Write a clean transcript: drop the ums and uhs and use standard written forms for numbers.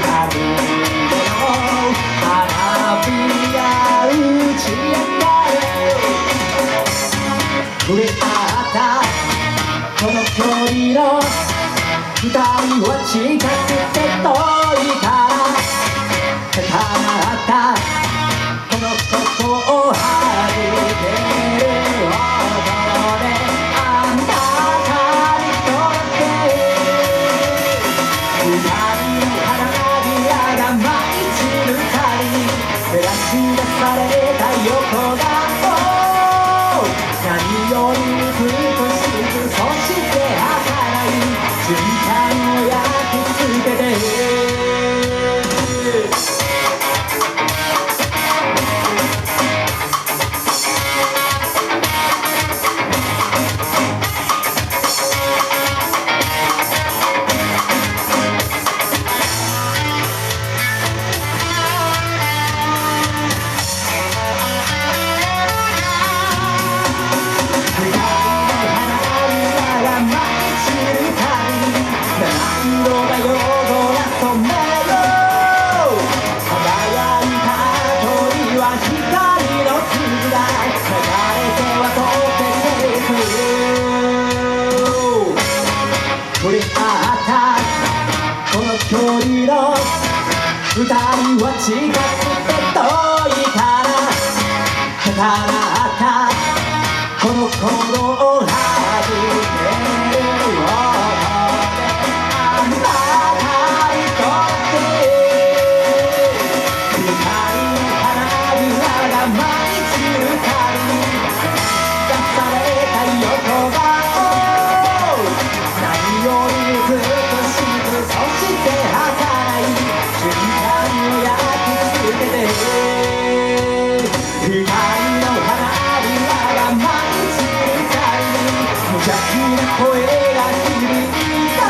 はずでも花火が打ち上がる。触れ合ったこの距離の二人は近くて遠いから重なったこのことを弾ける音であなたにとって二人の花びらが舞い散るたびに照らし出された横顔何より美しくそして儚い瞬間を焼き付けて距離の二人は近くて遠いから重なったこの頃を弾ける音であなたにとって二人の花びらが舞い散るたびに出された横顔何より美しくそして儚い瞬間を焼き付けて光の花びらが舞い散るたびに無邪気な声が響いた